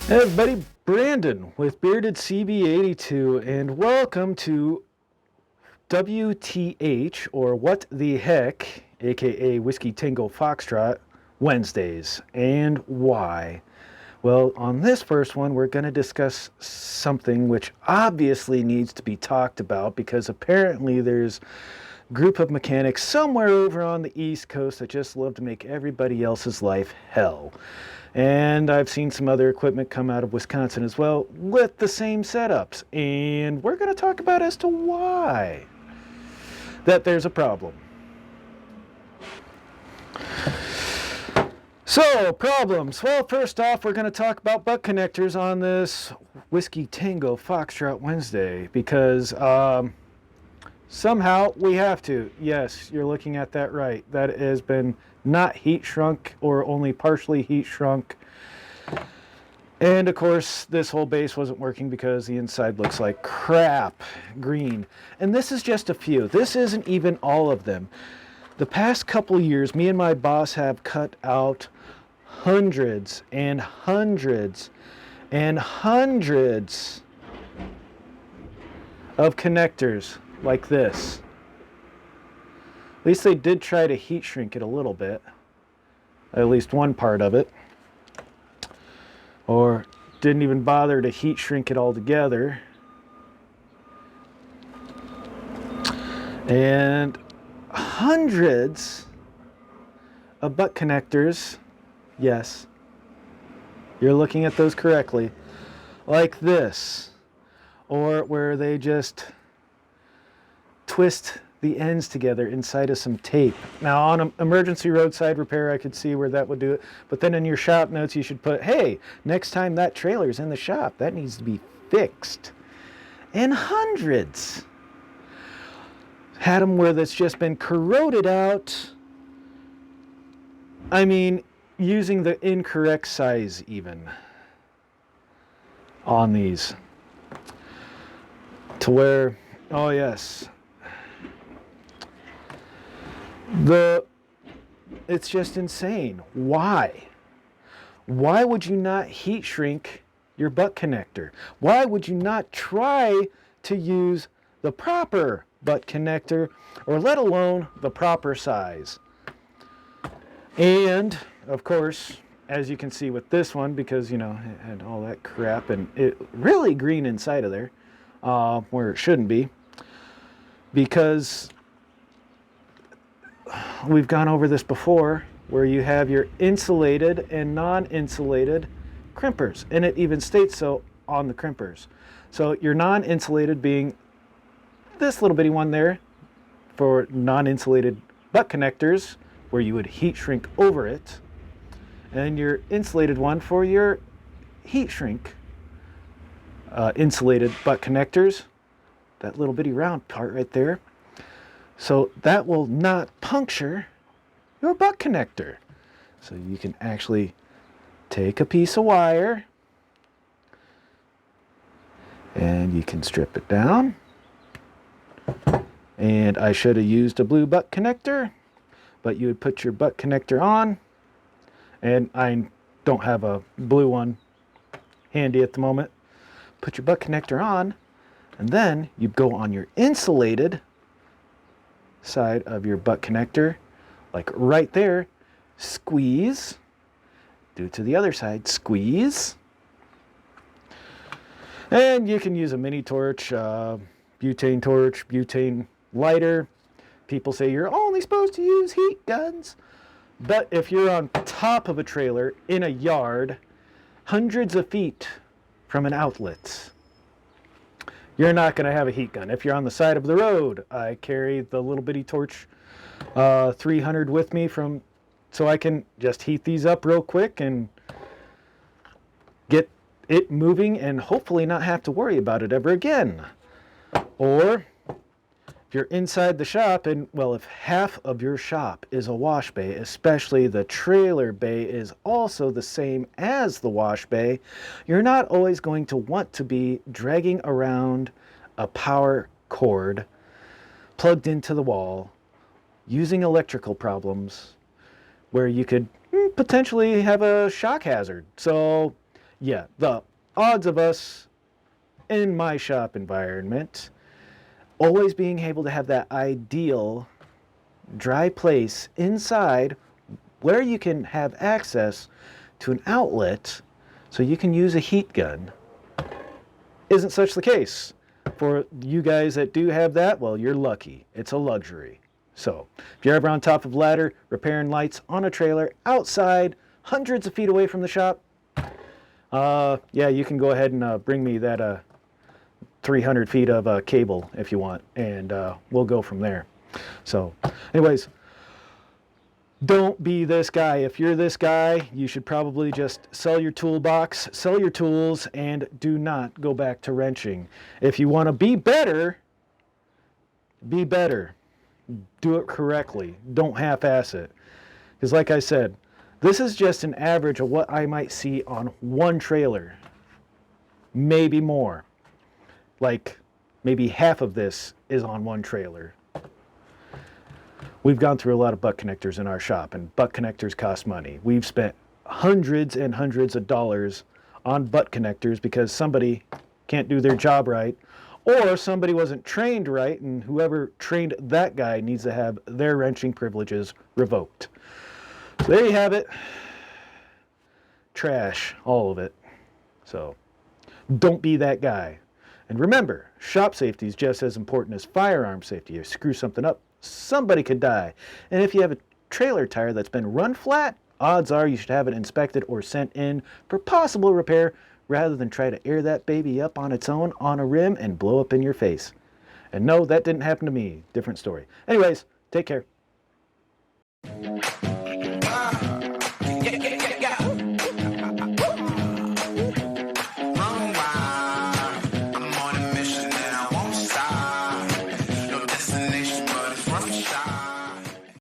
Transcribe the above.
Hey everybody, Brandon with Bearded CB82, and welcome to WTH, or What the Heck, aka Whiskey Tango Foxtrot, Wednesdays, and why. Well, on this first one, we're going to discuss something which obviously needs to be talked about because apparently there's a group of mechanics somewhere over on the East Coast that just love to make everybody else's life hell. And I've seen some other equipment come out of Wisconsin as well with the same setups. And we're going to talk about as to why that there's a problem. So, problems. Well, first off, we're going to talk about butt connectors on this Whiskey Tango Foxtrot Wednesday because somehow we have to. Yes, you're looking at that right. That has been not heat shrunk or only partially heat shrunk. And of course, this whole base wasn't working because the inside looks like crap green. And this is just a few. This isn't even all of them. The past couple years, me and my boss have cut out hundreds and hundreds and hundreds of connectors like this. At least they did try to heat shrink it a little bit, at least one part of it, or didn't even bother to heat shrink it altogether. And hundreds of butt connectors, yes, you're looking at those correctly, like this, or where they just twist the ends together inside of some tape. Now on an emergency roadside repair I could see where that would do it, but then in your shop notes you should put, hey, next time that trailer's in the shop, that needs to be fixed. And hundreds had them where that's just been corroded out. I mean, using the incorrect size even on these to where, oh yes, it's just insane. Why? Why would you not heat shrink your butt connector? Why would you not try to use the proper butt connector, or let alone the proper size? And of course, as you can see with this one, because you know it had all that crap and it really green inside of there, where it shouldn't be, because we've gone over this before, where you have your insulated and non-insulated crimpers, and it even states so on the crimpers. So your non-insulated being this little bitty one there for non-insulated butt connectors, where you would heat shrink over it, and your insulated one for your heat shrink insulated butt connectors, that little bitty round part right there. So that will not puncture your butt connector. So you can actually take a piece of wire and you can strip it down. And I should have used a blue butt connector, but you would put your butt connector on, and I don't have a blue one handy at the moment. Put your butt connector on, and then you go on your insulated side of your butt connector, like right there, squeeze, do to the other side, squeeze, and you can use a mini torch, butane lighter. People say you're only supposed to use heat guns, but if you're on top of a trailer in a yard hundreds of feet from an outlet, you're not going to have a heat gun. If you're on the side of the road, I carry the little bitty torch 300 with me so I can just heat these up real quick and get it moving and hopefully not have to worry about it ever again. Or if you're inside the shop, and well, if half of your shop is a wash bay, especially the trailer bay is also the same as the wash bay, you're not always going to want to be dragging around a power cord plugged into the wall using electrical problems where you could potentially have a shock hazard. So yeah, the odds of us in my shop environment always being able to have that ideal dry place inside where you can have access to an outlet so you can use a heat gun isn't such the case. For you guys that do have that, well, you're lucky. It's a luxury. So if you're ever on top of a ladder repairing lights on a trailer outside hundreds of feet away from the shop, yeah, you can go ahead and bring me that 300 feet of cable if you want, and we'll go from there. So anyways, don't be this guy. If you're this guy, you should probably just sell your toolbox, sell your tools, and do not go back to wrenching. If you want to be better, be better. Do it correctly. Don't half-ass it. Because like I said, this is just an average of what I might see on one trailer. Maybe more. Like, maybe half of this is on one trailer. We've gone through a lot of butt connectors in our shop, and butt connectors cost money. We've spent hundreds and hundreds of dollars on butt connectors because somebody can't do their job right, or somebody wasn't trained right, and whoever trained that guy needs to have their wrenching privileges revoked. So there you have it. Trash, all of it. So don't be that guy. And remember, shop safety is just as important as firearm safety. You screw something up, somebody could die. And if you have a trailer tire that's been run flat, odds are you should have it inspected or sent in for possible repair rather than try to air that baby up on its own on a rim and blow up in your face. And no, that didn't happen to me. Different story. Anyways, take care.